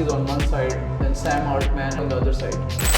Musk is on one side, then Sam Altman on the other side.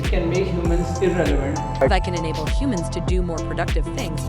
It can make humans irrelevant. That can enable humans to do more productive things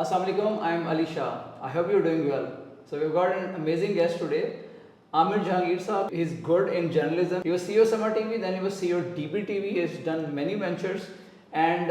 Assalamualaikum, I am Ali Shah. I hope you're doing well. So we've got an amazing guest today, Amir Jahangir Saab. He's good in journalism. He was CEO Summer TV, then he was CEO DBTV. He has done many ventures, and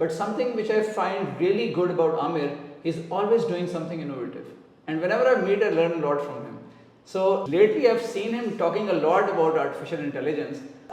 But something which I find really good about Amir, he's always doing something innovative. And whenever I meet, I learn a lot from him. So lately I've seen him talking a lot about artificial intelligence,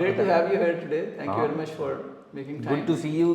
Great to have you here today. Thank you very much for making time. Good to see you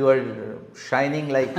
you are shining like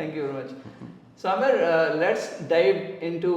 Thank you very much. So Amir, let's dive into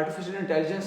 artificial intelligence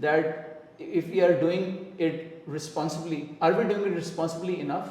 that if we are doing it responsibly, are we doing it responsibly enough?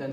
then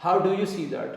How do you see that?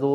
2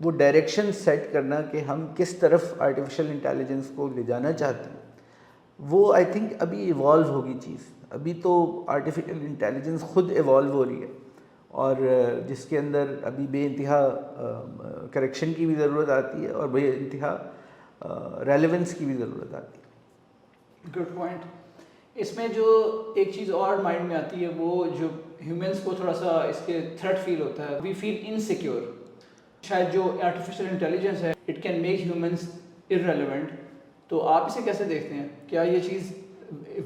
وہ direction set کرنا کہ ہم کس طرف artificial intelligence کو لے جانا چاہتے ہیں، وہ آئی تھنک ابھی ایوالو ہوگی چیز. ابھی تو آرٹیفیشیل انٹیلیجنس خود ایوالو ہو رہی ہے، اور جس کے اندر ابھی بے انتہا کریکشن کی بھی ضرورت آتی ہے اور بے انتہا ریلیونس کی بھی ضرورت آتی ہے. Good point. اس میں جو ایک چیز اور مائنڈ میں آتی ہے وہ جو ہیومنس کو تھوڑا سا اس کے تھریٹ فیل ہوتا ہے، وی فیل انسیکیور. شاید جو آرٹیفیشیل انٹیلیجنس ہے it can make humans irrelevant. تو آپ اسے کیسے دیکھتے ہیں؟ کیا یہ چیز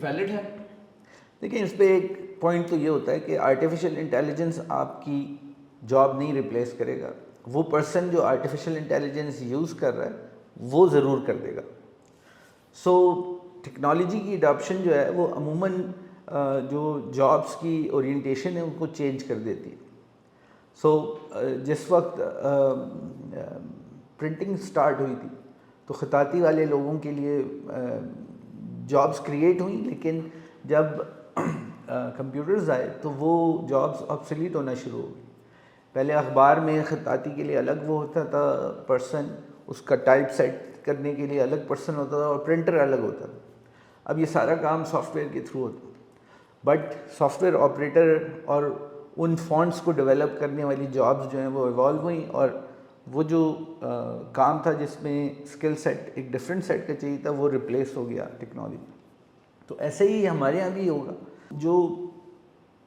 ویلڈ ہے؟ دیکھیں اس پہ ایک پوائنٹ تو یہ ہوتا ہے کہ آرٹیفیشیل انٹیلیجنس آپ کی جاب نہیں ریپلیس کرے گا. وہ پرسن جو آرٹیفیشیل انٹیلیجنس یوز کر رہا ہے وہ ضرور کر دے گا. سو ٹیکنالوجی کی اڈاپشن جو ہے وہ عموماً جو جابس کی اورینٹیشن ہے ان کو چینج کر دیتی ہے. سو جس وقت پرنٹنگ سٹارٹ ہوئی تھی تو خطاطی والے لوگوں کے لیے جابس کریٹ ہوئیں، لیکن جب کمپیوٹرز آئے تو وہ جابس آبسلیٹ ہونا شروع ہو گئی. پہلے اخبار میں خطاطی کے لیے الگ وہ ہوتا تھا پرسن، اس کا ٹائپ سیٹ کرنے کے لیے الگ پرسن ہوتا تھا اور پرنٹر الگ ہوتا تھا. اب یہ سارا کام سافٹ ویئر کے تھرو ہوتا ہے. بٹ سافٹ ویئر آپریٹر اور ان فونٹس کو ڈیولپ کرنے والی جابس جو ہیں وہ ایوالو ہوئیں، اور وہ جو کام تھا جس میں اسکل سیٹ ایک ڈفرینٹ سیٹ کا چاہیے تھا وہ ریپلیس ہو گیا ٹیکنالوجی. تو ایسے ہی ہمارے یہاں بھی ہوگا. جو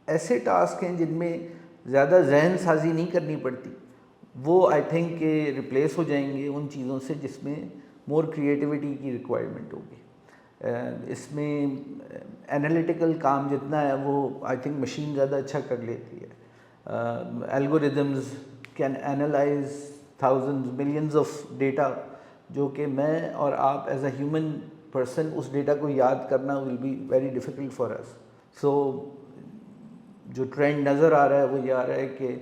ایسے ٹاسک ہیں جن میں زیادہ ذہن سازی نہیں کرنی پڑتی وہ آئی تھنک کہ ریپلیس ہو جائیں گے ان چیزوں سے جس میں مور کریٹیوٹی کی ریکوائرمنٹ ہوگی. اس میں انالیٹیکل کام جتنا ہے وہ آئی تھنک مشین زیادہ اچھا کر لیتی ہے. Algorithms can analyse thousands millions of data, جو کہ میں اور آپ ایز اے ہیومن پرسن اس ڈیٹا کو یاد کرنا will be very difficult for us. So جو ٹرینڈ نظر آ رہا ہے وہ یہ آ رہا ہے کہ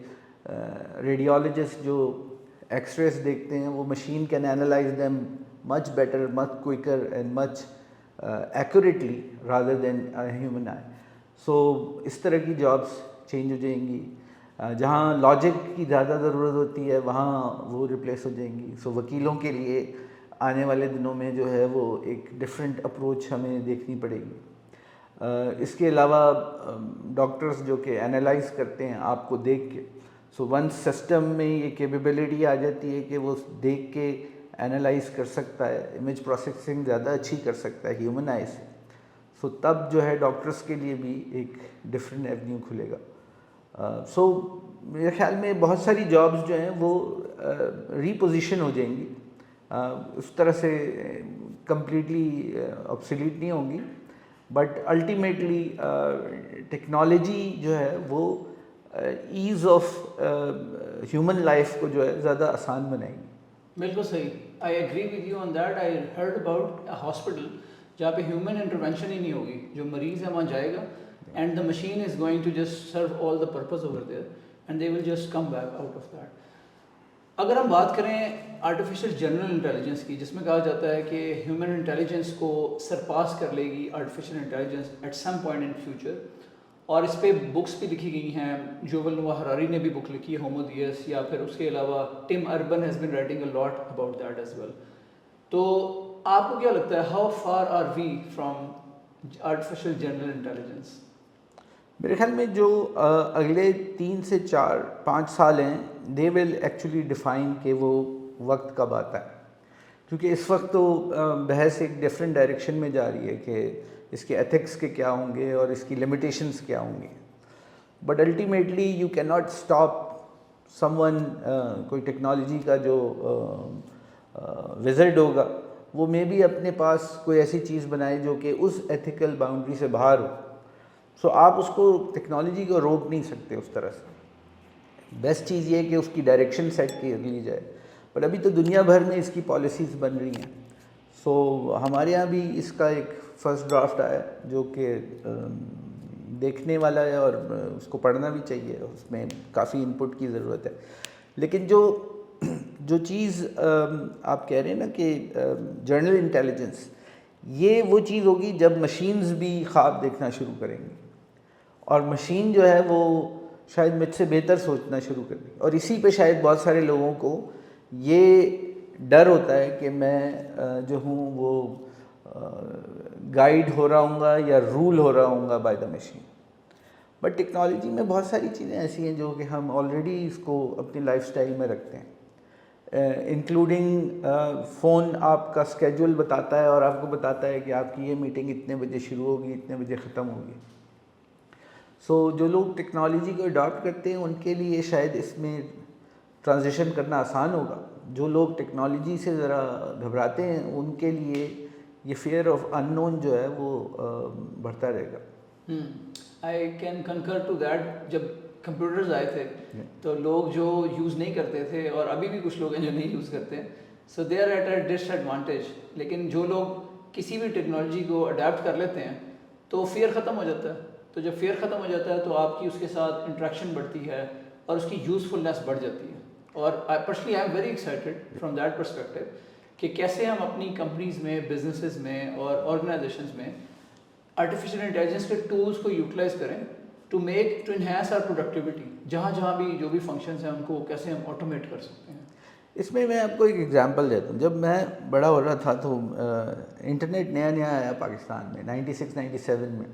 ریڈیولوجسٹ جو ایکس ریز دیکھتے ہیں وہ machine can analyse them much better, much quicker and much accurately rather than human eye. So اس طرح کی جابس چینج ہو جائیں گی. جہاں لاجک کی زیادہ ضرورت ہوتی ہے وہاں وہ ریپلیس ہو جائیں گی. سو وکیلوں کے لیے آنے والے دنوں میں جو ہے وہ ایک ڈفرینٹ اپروچ ہمیں دیکھنی پڑے گی. اس کے علاوہ ڈاکٹرز جو کہ انالائز کرتے ہیں آپ کو دیکھ کے، سو ون سسٹم میں یہ کیپیبلٹی آ جاتی ہے کہ وہ دیکھ کے انالائز کر سکتا ہے، امیج پروسیسنگ زیادہ اچھی کر سکتا ہے ہیومن آئی سے. سو تب جو ہے ڈاکٹرز کے لیے بھی ایک ڈفرینٹ ایونیو کھلے گا. سو میرے خیال میں بہت ساری جابس جو ہیں وہ ری پوزیشن ہو جائیں گی، اس طرح سے کمپلیٹلی آبسلیٹ نہیں ہوں گی. بٹ الٹیمیٹلی ٹیکنالوجی جو ہے وہ ایز آف ہیومن لائف کو جو ہے زیادہ آسان بنائے گی. بالکل صحیح. I agree with you on that. I heard about a hospital جہاں پہ ہیومن انٹروینشن ہی نہیں ہوگی. جو مریض ہے وہاں جائے گا and the machine is going to just serve all the purpose over there and they will just come back out of that. اگر ہم بات کریں آرٹیفیشیل جنرل انٹیلیجنس کی، جس میں کہا جاتا ہے کہ ہیومن انٹیلیجنس کو سرپاس کر لے گی artificial intelligence at some point in future, اور اس پہ بکس بھی لکھی گئی ہیں. یوول نوآ ہراری نے بھی بک لکھی ہے ہومو دیس، یا پھر اس کے علاوہ Tim Urban has been writing a lot about that as well. تو آپ کو کیا لگتا ہے how far are we from artificial general intelligence? میرے خیال میں جو اگلے 3 سے 4-5 سال ہیں دے ول ایکچولی ڈیفائن کہ وہ وقت کب آتا ہے. کیونکہ اس وقت تو بحث ایک ڈفرینٹ ڈائریکشن میں جا رہی ہے کہ اس کے ایتھکس کے کیا ہوں گے اور اس کی لمیٹیشنس کیا ہوں گے. But ultimately you can not stop some one. کوئی ٹیکنالوجی کا جو وزرڈ ہوگا وہ میں بھی اپنے پاس کوئی ایسی چیز بنائے جو کہ اس ایتھیکل باؤنڈری سے باہر ہو. سو آپ اس کو ٹیکنالوجی کو روک نہیں سکتے اس طرح سے. بیسٹ چیز یہ ہے کہ اس کی ڈائریکشن سیٹ کی لی جائے. پر ابھی تو دنیا بھر میں اس کی پالیسیز بن رہی ہیں. سو ہمارے یہاں بھی اس کا ایک فرسٹ ڈرافٹ آیا جو کہ دیکھنے والا ہے اور اس کو پڑھنا بھی چاہیے. اس میں کافی انپٹ کی ضرورت ہے. لیکن جو چیز آپ کہہ رہے ہیں نا کہ جنرل انٹیلیجنس، یہ وہ چیز ہوگی جب مشینز بھی خواب دیکھنا شروع کریں گی، اور مشین جو ہے وہ شاید مجھ سے بہتر سوچنا شروع کر دی. اور اسی پہ شاید بہت سارے لوگوں کو یہ ڈر ہوتا ہے کہ میں جو ہوں وہ گائیڈ ہو رہا ہوں گا یا رول ہو رہا ہوں گا by the machine. But technology میں بہت ساری چیزیں ایسی ہیں جو کہ ہم آلریڈی اس کو اپنی لائف سٹائل میں رکھتے ہیں، انکلوڈنگ فون آپ کا اسکیجول بتاتا ہے اور آپ کو بتاتا ہے کہ آپ کی یہ میٹنگ اتنے بجے شروع ہوگی، اتنے بجے ختم ہوگی. سو جو لوگ ٹیکنالوجی کو اڈاپٹ کرتے ہیں ان کے لیے شاید اس میں ٹرانزیشن کرنا آسان ہوگا. جو لوگ ٹیکنالوجی سے ذرا گھبراتے ہیں ان کے لیے یہ فیئر آف ان نون جو ہے وہ بڑھتا رہے گا. I can concur to that. جب کمپیوٹرز آئے تھے تو لوگ جو یوز نہیں کرتے تھے، اور ابھی بھی کچھ لوگ ہیں جو نہیں یوز کرتے، so they are at a disadvantage. لیکن جو لوگ کسی بھی ٹیکنالوجی کو اڈیپٹ کر لیتے ہیں تو فیئر ختم ہو جاتا ہے. تو جب فیئر ختم ہو جاتا ہے تو آپ کی اس کے ساتھ انٹریکشن بڑھتی ہے اور اس کی یوزفلنس بڑھ جاتی ہے. اور personally I am very excited from that perspective کہ کیسے ہم اپنی کمپنیز میں، بزنسز میں اور آرگنائزیشنز میں آرٹیفیشیل انٹیلیجنس کے ٹولس کو یوٹیلائز کریں ٹو انہینس آر پروڈکٹیوٹی. جہاں بھی جو بھی فنکشنز ہیں ان کو کیسے ہم آٹومیٹ کر سکتے ہیں. اس میں میں آپ کو ایک ایگزامپل دیتا ہوں. جب میں بڑا ہو رہا تھا تو انٹرنیٹ نیا آیا پاکستان میں 96-97 میں.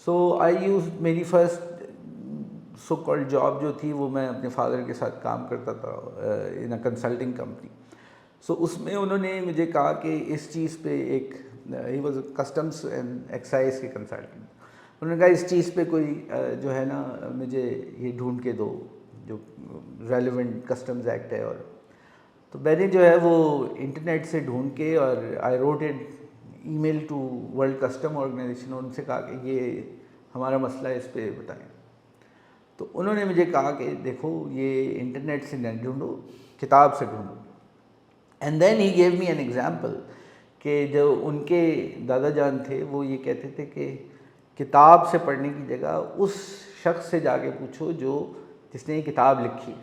سو آئی یوز میری فرسٹ سو کالڈ جاب جو تھی وہ میں اپنے فادر کے ساتھ کام کرتا تھا ان اے کنسلٹنگ کمپنی. سو اس میں انہوں نے مجھے کہا کہ اس چیز پہ ایک he was customs and excise کے کنسلٹنٹ. انہوں نے کہا اس چیز پہ کوئی جو ہے نا مجھے یہ ڈھونڈ کے دو جو ریلیونٹ کسٹمز ایکٹ ہے. اور تو میں نے جو ہے وہ انٹرنیٹ سے ڈھونڈ کے اور I wrote it email to world custom organisation. ان سے کہا کہ یہ ہمارا مسئلہ ہے، اس پہ بتائیں. تو انہوں نے مجھے کہا کہ دیکھو یہ انٹرنیٹ سے نہ ڈھونڈو، کتاب سے ڈھونڈو. And then he gave me an example کہ جو ان کے دادا جان تھے وہ یہ کہتے تھے کہ کتاب سے پڑھنے کی جگہ اس شخص سے جا کے پوچھو جس نے یہ کتاب لکھی ہے،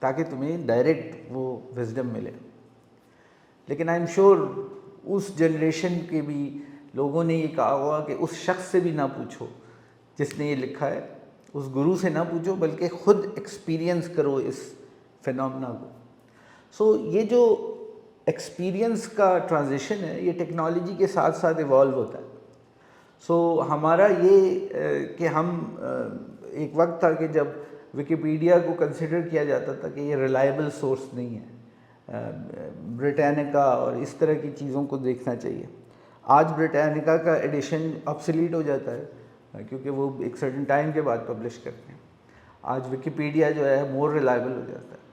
تاکہ تمہیں ڈائریکٹ وہ وزڈم ملے. لیکن آئی ایم شیور اس جنریشن کے بھی لوگوں نے یہ کہا ہوا کہ اس شخص سے بھی نہ پوچھو جس نے یہ لکھا ہے، اس گرو سے نہ پوچھو، بلکہ خود ایکسپیرینس کرو اس فینومنا کو. سو یہ جو ایکسپیرینس کا ٹرانزیشن ہے یہ ٹیکنالوجی کے ساتھ ساتھ ایوالو ہوتا ہے. سو ہمارا یہ کہ ہم ایک وقت تھا کہ جب وکیپیڈیا کو کنسیڈر کیا جاتا تھا کہ یہ ریلائبل سورس نہیں ہے، برٹینیکا اور اس طرح کی چیزوں کو دیکھنا چاہیے. آج برٹینیکا کا ایڈیشن آبسلیٹ ہو جاتا ہے کیونکہ وہ ایک سرٹن ٹائم کے بعد پبلش کرتے ہیں. آج وکیپیڈیا جو ہے مور ریلائبل ہو جاتا ہے.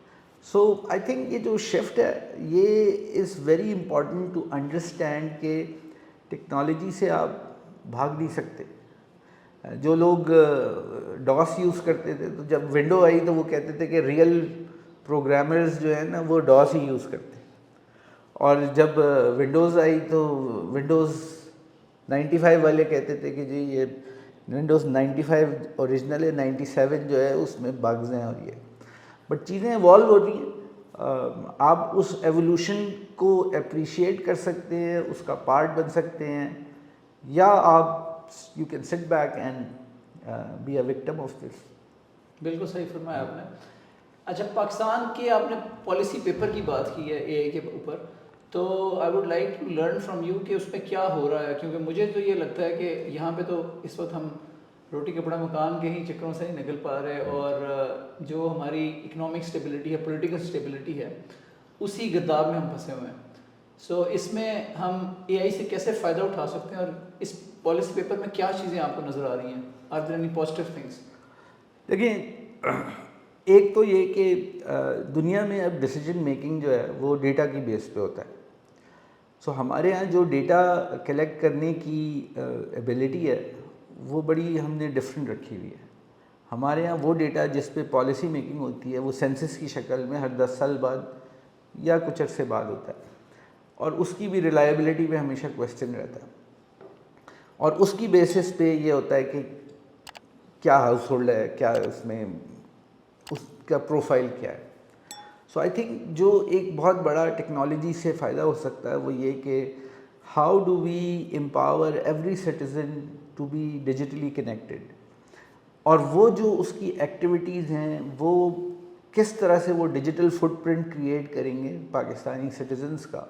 سو آئی تھنک یہ جو شفٹ ہے یہ is very important to understand کہ ٹیکنالوجی سے آپ بھاگ نہیں سکتے. جو لوگ ڈاس یوز کرتے تھے تو جب ونڈو آئی تو وہ کہتے تھے کہ ریئل پروگرامرز جو ہیں نا وہ ڈاس ہی یوز کرتے ہیں. اور جب ونڈوز آئی تو ونڈوز 95 والے کہتے تھے کہ جی یہ ونڈوز 95 اوریجنل ہے، 97 جو ہے اس میں بگز ہیں اور یہ. بٹ چیزیں ایوالو ہو رہی ہیں. آپ اس ایولیوشن کو اپریشیٹ کر سکتے ہیں، اس کا پارٹ بن سکتے ہیں، یا آپ you can sit back and be a victim of this. بالکل صحیح فرمایا آپ نے. اچھا، پاکستان کے آپ نے پالیسی پیپر کی بات کی ہے اے آئی کے اوپر، تو I would like to learn from you کہ اس میں کیا ہو رہا ہے. کیونکہ مجھے تو یہ لگتا ہے کہ یہاں پہ تو اس وقت ہم روٹی کپڑا مکان کے ہی چکروں سے نہیں نکل پا رہے، اور جو ہماری اکنامک اسٹیبلٹی ہے، پولیٹیکل اسٹیبلٹی ہے، اسی گرداب میں ہم پھنسے ہوئے ہیں. سو اس میں ہم اے آئی سے کیسے فائدہ اٹھا سکتے ہیں، اور اس پالیسی پیپر میں کیا چیزیں آپ کو نظر آ رہی ہیں؟ Are there any positive things? دیکھیں، ایک تو یہ کہ دنیا میں اب ڈیسیجن میکنگ جو ہے وہ ڈیٹا کی بیس پہ ہوتا ہے. سو ہمارے ہاں جو ڈیٹا کلیکٹ کرنے کی ایبیلٹی ہے وہ بڑی ہم نے ڈفرینٹ رکھی ہوئی ہے. ہمارے ہاں وہ ڈیٹا جس پہ پالیسی میکنگ ہوتی ہے وہ سینسس کی شکل میں ہر 10 سال بعد یا کچھ عرصے بعد ہوتا ہے، اور اس کی بھی ریلائبلٹی پہ ہمیشہ کویسچن رہتا ہے. اور اس کی بیسس پہ یہ ہوتا ہے کہ کیا ہاؤس ہولڈ ہے، کیا اس میں اس کا پروفائل کیا ہے. سو آئی تھنک جو ایک بہت بڑا ٹیکنالوجی سے فائدہ ہو سکتا ہے وہ یہ کہ how do we empower every citizen to be digitally connected. اور وہ جو اس کی ایکٹیویٹیز ہیں وہ کس طرح سے وہ ڈیجیٹل فٹ پرنٹ کریٹ کریں گے پاکستانی سٹیزنس کا,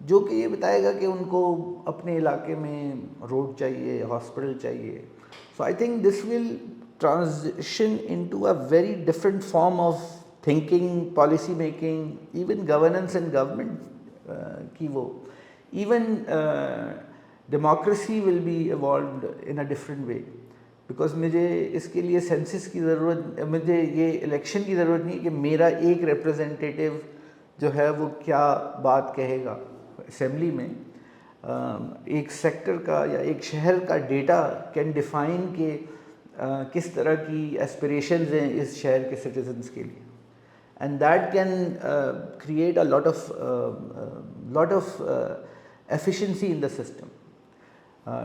جو کہ یہ بتائے گا کہ ان کو اپنے علاقے میں روڈ چاہیے, ہاسپٹل چاہیے. So I think this will transition into a very different form of thinking, policy making, even governance and government کی وہ even democracy will be evolved in a different way. Because مجھے اس کے لیے census کی ضرورت, مجھے یہ الیکشن کی ضرورت نہیں کہ میرا ایک ریپرزینٹیٹیو جو ہے وہ کیا بات کہے گا اسمبلی میں. ایک سیکٹر کا یا ایک شہر کا ڈیٹا کین ڈیفائن کہ کس طرح کی ایسپریشنز ہیں اس شہر کے سٹیزنس کے لیے, and that can create a lot of efficiency in the system.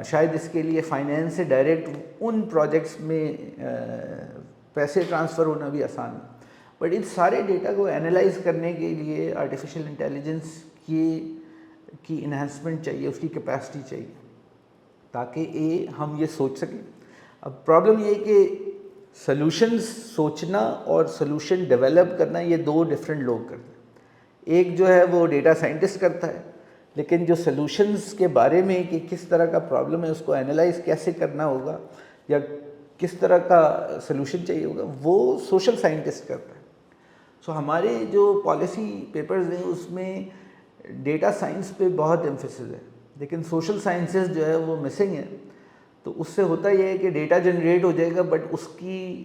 شاید اس کے لیے فائنینس سے ڈائریکٹ ان پروجیکٹس میں پیسے ٹرانسفر ہونا بھی آسان ہے, بٹ ان سارے ڈیٹا کو انالائز کرنے کے لیے آرٹیفیشیل انٹیلیجنس کی انہینسمنٹ چاہیے, اس کی کیپیسٹی چاہیے, تاکہ ہم یہ سوچ سکیں. اب پرابلم یہ ہے کہ سلوشنز سوچنا اور سلوشن ڈیولپ کرنا یہ دو ڈفرینٹ لوگ کرتے ہیں. ایک جو ہے وہ ڈیٹا سائنٹسٹ کرتا ہے, لیکن جو سلوشنز کے بارے میں کہ کس طرح کا پرابلم ہے اس کو انالائز کیسے کرنا ہوگا یا کس طرح کا سلوشن چاہیے ہوگا, وہ سوشل سائنٹسٹ کرتا ہے. سو ہمارے جو پالیسی پیپرز ہیں اس میں ڈیٹا سائنس پہ بہت ایمفیسس ہے, لیکن سوشل سائنسز جو ہے وہ مسنگ ہے. تو اس سے ہوتا یہ ہے کہ ڈیٹا جنریٹ ہو جائے گا, بٹ اس کی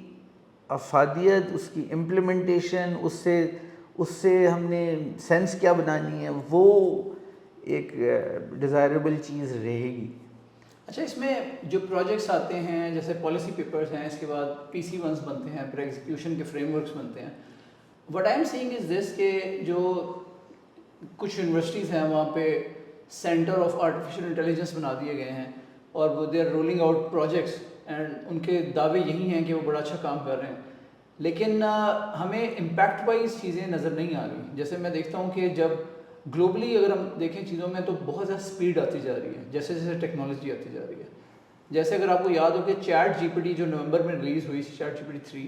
افادیت, اس کی امپلیمنٹیشن, اس سے ہم نے سینس کیا بنانی ہے, وہ ایک ڈیزائربل چیز رہے گی. اچھا, اس میں جو پروجیکٹس آتے ہیں جیسے پالیسی پیپرز ہیں, اس کے بعد PC1s بنتے ہیں, پھر ایگزیکیوشن کے فریم ورکس بنتے ہیں. وٹ آئی ایم سیئنگ از دس کہ جو کچھ یونیورسٹیز ہیں وہاں پہ سینٹر آف آرٹیفیشیل انٹیلیجنس بنا دیے گئے ہیں اور وہ they are rolling out projects, and ان کے دعوے یہی ہیں کہ وہ بڑا اچھا کام کر رہے ہیں, لیکن ہمیں امپیکٹ وائز چیزیں نظر نہیں آ رہی. جیسے میں دیکھتا ہوں کہ جب گلوبلی اگر ہم دیکھیں چیزوں میں تو بہت زیادہ اسپیڈ آتی جا رہی ہے جیسے جیسے ٹیکنالوجی آتی جا رہی ہے. جیسے اگر آپ کو یاد ہو کہ ChatGPT جو نومبر میں ریلیز ہوئی, ChatGPT 3,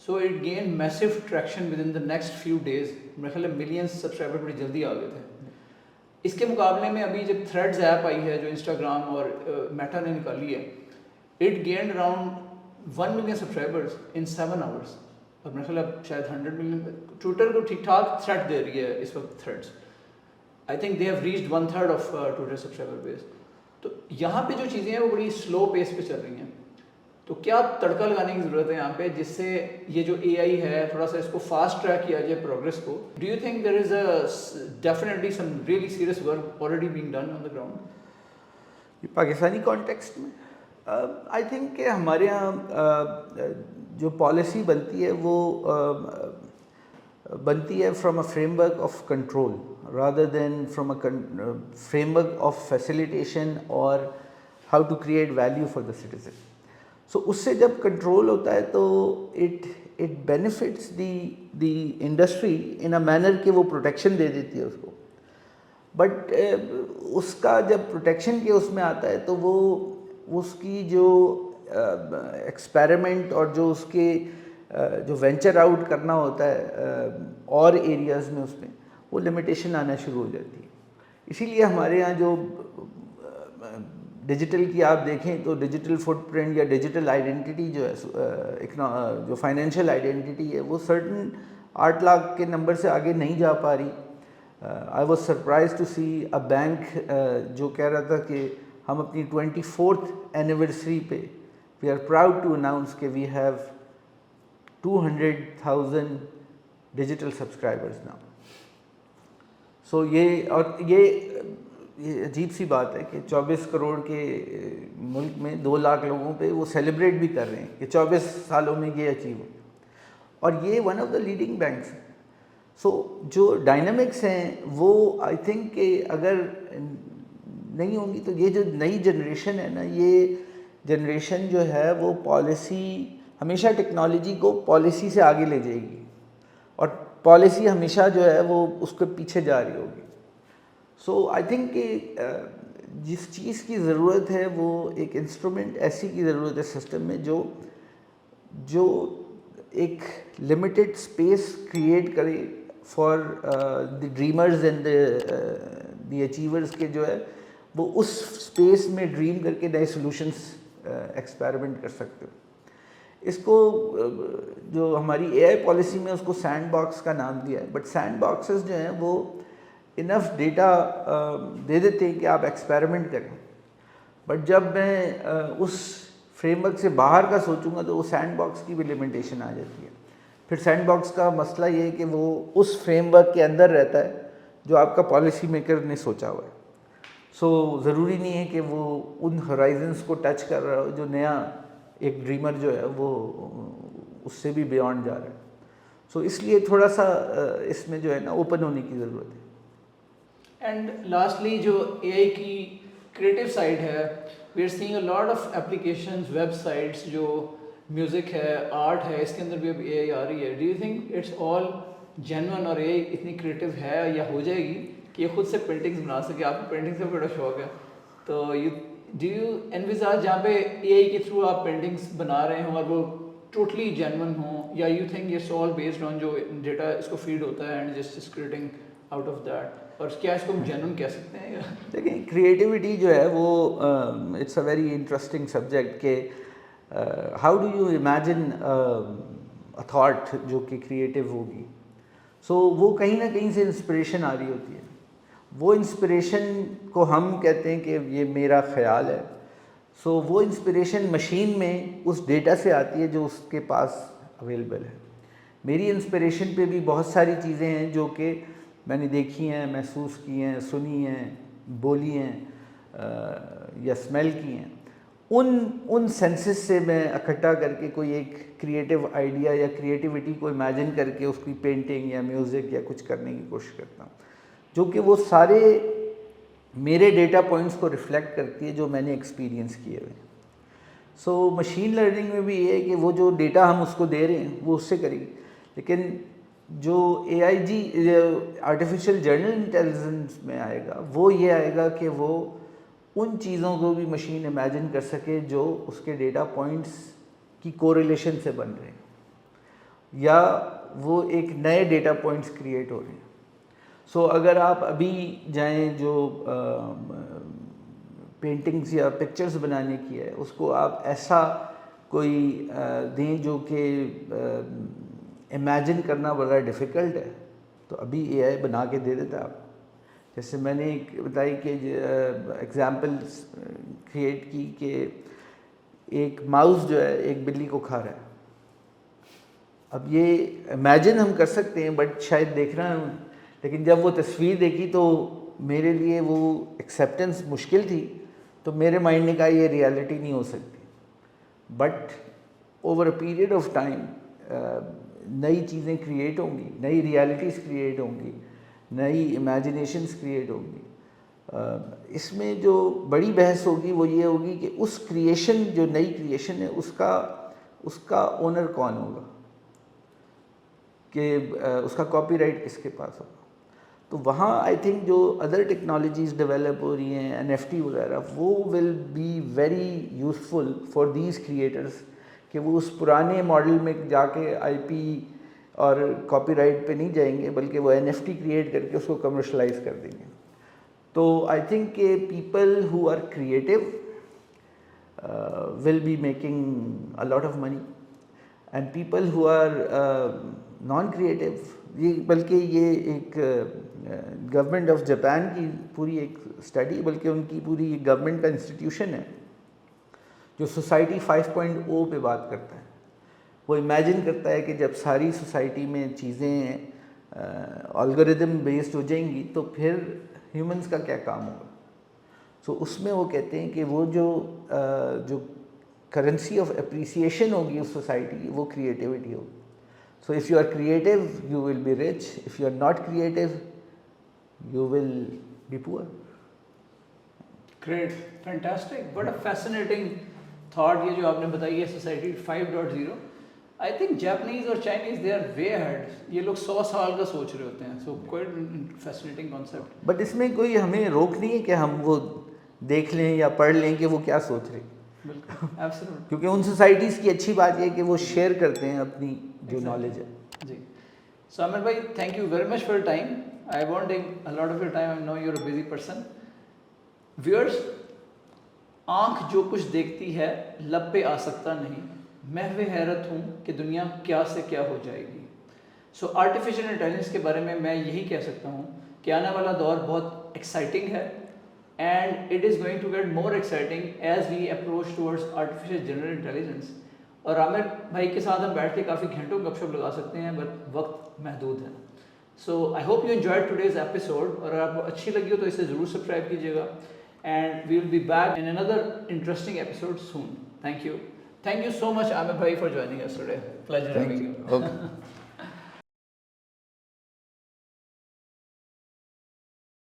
so it gain massive traction within the next few days. میرے خیال میں ملینس سبسکرائبر بڑی جلدی آ گئے تھے. اس کے مقابلے میں ابھی جب تھریڈز ایپ آئی ہے جو انسٹاگرام اور میٹا نے نکالی ہے, it gain around 1 million subscribers in 7 hours. اور میرے خیال اب شاید 100 ملین. ٹویٹر کو ٹھیک ٹھاک تھریڈ دے رہی ہے اس وقت threads. I think they have reached 1/3 of Twitter subscriber base. تو یہاں پہ جو چیزیں ہیں وہ بڑی سلو پیس پہ چل رہی ہیں. تو کیا تڑکا لگانے کی ضرورت ہے یہاں پہ جس سے یہ جو AI ہے تھوڑا سا اس کو فاسٹ ٹریک کیا جائے پروگرس کو. Do you think there is definitely some really serious work already being done on the ground? Pakistani context میں آئی تھنک کہ ہمارے یہاں جو پالیسی بنتی ہے وہ بنتی ہے from a frame work of control rather than from a framework of facilitation or how to create value for the citizen. So اس سے جب کنٹرول ہوتا ہے تو it benefits the industry in a manner کہ وہ پروٹیکشن دے دیتی ہے اس کو. بٹ اس کا جب پروٹیکشن کے اس میں آتا ہے تو وہ اس کی جو ایکسپیریمنٹ اور جو اس کے جو وینچر آؤٹ کرنا ہوتا ہے اور ایریاز میں اس میں وہ لمیٹیشن آنا شروع ہو جاتی ہے. اسی لیے ہمارے یہاں جو ڈیجیٹل کی آپ دیکھیں تو ڈیجیٹل فٹ پرنٹ یا ڈیجیٹل آئیڈینٹی جو ہے جو فائنینشیل آئیڈینٹی ہے وہ سرٹن 8 لاکھ کے نمبر سے آگے نہیں جا پا رہی. I was surprise to see a bank جو کہہ رہا تھا کہ ہم اپنی 24th اینیورسری پہ we are proud to announce کہ we have 200,000 digital subscribers now. So یہ عجیب سی بات ہے کہ 24 کروڑ کے ملک میں 2 لاکھ لوگوں پہ وہ سیلیبریٹ بھی کر رہے ہیں کہ 24 سالوں میں یہ اچیو ہو, اور یہ one of the leading banks ہیں. سو جو ڈائنامکس ہیں وہ آئی تھنک کہ اگر نہیں ہوں گی تو یہ جو نئی جنریشن ہے نا, یہ جنریشن جو ہے وہ پالیسی ہمیشہ ٹیکنالوجی کو پالیسی سے آگے لے جائے گی اور پالیسی ہمیشہ جو ہے وہ اس کے پیچھے جا رہی ہوگی. سو آئی تھنک کہ جس چیز کی ضرورت ہے وہ ایک انسٹرومنٹ ایسی کی ضرورت ہے سسٹم میں جو ایک لمیٹڈ اسپیس کریٹ کرے for the dreamers and the achievers کے جو ہے وہ اس اسپیس میں ڈریم کر کے نئے سلوشنس ایکسپیریمنٹ کر سکتے ہو. اس کو جو ہماری اے آئی پالیسی میں اس کو سینڈ باکس کا نام دیا ہے, بٹ سینڈ باکسز جو ہیں وہ انف ڈیٹا دے دیتے ہیں کہ آپ ایکسپیریمنٹ کریں. بٹ جب میں اس فریم ورک سے باہر کا سوچوں گا تو وہ سینڈ باکس کی بھی لمیٹیشن آ جاتی ہے. پھر سینڈ باکس کا مسئلہ یہ ہے کہ وہ اس فریم ورک کے اندر رہتا ہے جو آپ کا پالیسی میکر نے سوچا ہوا ہے. سو ضروری نہیں ہے کہ وہ ان ہورائزنس کو ٹچ کر رہا ہو جو نیا ایک ڈریمر جو ہے وہ اس سے بھی بیانڈ جا رہا ہے. سو اس لیے تھوڑا سا اس میں جو ہے نا اوپن ہونے کی ضرورت ہے. اینڈ لاسٹلی جو اے آئی کی کریٹو سائڈ ہے, we are seeing a lot of applications, ویب سائٹس جو میوزک ہے, آرٹ ہے, اس کے اندر بھی اب اے آئی آ رہی ہے. Do you think it's all genuine اور اے آئی اتنی کریٹو ہے یا ہو جائے گی کہ یہ خود سے پینٹنگز بنا سکے؟ آپ کو پینٹنگ سے بڑا شوق ہے, تو ڈو یو انویزاج جہاں پہ اے آئی کے تھرو آپ پینٹنگس بنا رہے ہوں اور وہ ٹوٹلی جینون ہوں, یا you think it's all based on جو ڈیٹا اس کو فیڈ ہوتا ہے and just creating out of that, اور کیا اس کو ہم جینون کہہ سکتے ہیں؟ دیکھیں کریٹیوٹی جو ہے وہ it's a very interesting subject کہ how do you imagine a thought جو کہ کریٹیو ہوگی. سو وہ کہیں نہ کہیں سے انسپریشن آ رہی ہوتی ہے. وہ انسپریشن کو ہم کہتے ہیں کہ یہ میرا خیال ہے. سو وہ انسپریشن مشین میں اس ڈیٹا سے آتی ہے جو اس کے پاس اویلیبل ہے. میری انسپریشن پہ بھی بہت ساری چیزیں ہیں جو کہ میں نے دیکھی ہیں, محسوس کی ہیں, سنی ہیں, بولی ہیں یا اسمیل کی ہیں. ان سینسز سے میں اکٹھا کر کے کوئی ایک کریٹیو آئیڈیا یا کریٹیوٹی کو امیجن کر کے اس کی پینٹنگ یا میوزک یا کچھ کرنے کی کوشش کرتا ہوں, جو کہ وہ سارے میرے ڈیٹا پوائنٹس کو ریفلیکٹ کرتی ہے جو میں نے ایکسپیرینس کیے ہوئے. سو مشین لرننگ میں بھی یہ ہے کہ وہ جو ڈیٹا ہم اس کو دے رہے ہیں وہ اس سے کرے گی, لیکن جو اے آئی جی آرٹیفیشیل جنرل انٹیلیجنس میں آئے گا وہ یہ آئے گا کہ وہ ان چیزوں کو بھی مشین امیجن کر سکے جو اس کے ڈیٹا پوائنٹس کی کوریلیشن سے بن رہے ہیں یا وہ ایک نئے ڈیٹا پوائنٹس کریٹ ہو رہے ہیں. سو اگر آپ ابھی جائیں جو پینٹنگز یا پکچرز بنانے کی ہے اس کو آپ ایسا کوئی دیں جو کہ امیجن کرنا بڑا ڈیفیکلٹ ہے, تو ابھی اے آئی بنا کے دے دیتا ہے آپ. جیسے میں نے ایک بتائی کہ ایگزامپل کریٹ کی کہ ایک ماؤس جو ہے ایک بلی کو کھا رہا ہے. اب یہ امیجن ہم کر سکتے ہیں بٹ شاید دیکھنا, لیکن جب وہ تصویر دیکھی تو میرے لیے وہ ایکسیپٹنس مشکل تھی, تو میرے مائنڈ نے کہا یہ ریالٹی نہیں ہو سکتی. But over a period of time نئی چیزیں کریٹ ہوں گی, نئی ریالٹیز کریٹ ہوں گی, نئی امیجنیشنس کریٹ ہوں گی. اس میں جو بڑی بحث ہوگی وہ یہ ہوگی کہ اس کریشن جو نئی کریشن ہے اس کا اونر کون ہوگا, کہ اس کا کاپی رائٹ کس کے پاس ہوگا. تو وہاں آئی تھنک جو ادر ٹیکنالوجیز ڈیولپ ہو رہی ہیں NFT وغیرہ, وہ will be very useful for these creators کہ وہ اس پرانے ماڈل میں جا کے IP اور کاپی رائٹ پہ نہیں جائیں گے بلکہ وہ NFT کریٹ کر کے اس کو کمرشلائز کر دیں گے. تو آئی تھنک کہ people who are creative will be making a lot of money, and people who are non creative, یہ بلکہ یہ ایک گورنمنٹ آف جاپان کی پوری ایک اسٹڈی, بلکہ ان کی پوری گورنمنٹ کا انسٹیٹیوشن ہے جو سوسائٹی 5.0 پہ بات کرتا ہے. وہ امیجن کرتا ہے کہ جب ساری سوسائٹی میں چیزیں الگوریدم بیسڈ ہو جائیں گی تو پھر ہیومنس کا کیا کام ہوگا. سو اس میں وہ کہتے ہیں کہ وہ جو کرنسی آف اپریسیشن ہوگی اس سوسائٹی کی وہ کریٹیوٹی ہوگی. So if you are creative you will be rich, if you are not creative you will be poor. Great, fantastic, بڑا فیسنیٹنگ تھاٹ یہ جو آپ نے بتائی ہے سوسائٹی 5.0. آئی تھنک جاپنیز اور Chinese they are way ahead, یہ لوگ 100 سال کا سوچ رہے ہوتے ہیں. سو کوئی فیسنیٹنگ کانسیپٹ. بٹ اس میں کوئی ہمیں روک نہیں ہے کہ ہم وہ دیکھ لیں یا پڑھ لیں کہ وہ کیا سوچ رہے ہیں. بالکل ایبسولوٹ. کیونکہ ان سوسائٹیز کی اچھی بات یہ ہے کہ وہ شیئر کرتے ہیں اپنی جو نالج ہے. جی سو عامر بھائی thank you very much for your time. I want take lot of your time. I know you are a busy person. Viewers, آنکھ جو کچھ دیکھتی ہے لب پہ آ سکتا نہیں, محو حیرت ہوں کہ دنیا کیا سے کیا ہو جائے گی. سو آرٹیفیشیل انٹیلیجنس کے بارے میں یہی کہہ سکتا ہوں کہ آنے والا دور بہت ایکسائٹنگ ہے, and it is going to get more exciting as we approach towards artificial general intelligence. اور عامر بھائی کے ساتھ ہم بیٹھ کے کافی گھنٹوں گپ شپ لگا سکتے ہیں, بٹ وقت محدود ہے. So I hope you enjoyed today's episode, اور اگر آپ کو اچھی لگی ہو تو اسے ضرور سبسکرائب کیجیے گا. And we will be back in another interesting episode soon. Thank you so much Amir bhai for joining us today. Pleasure having you. Okay.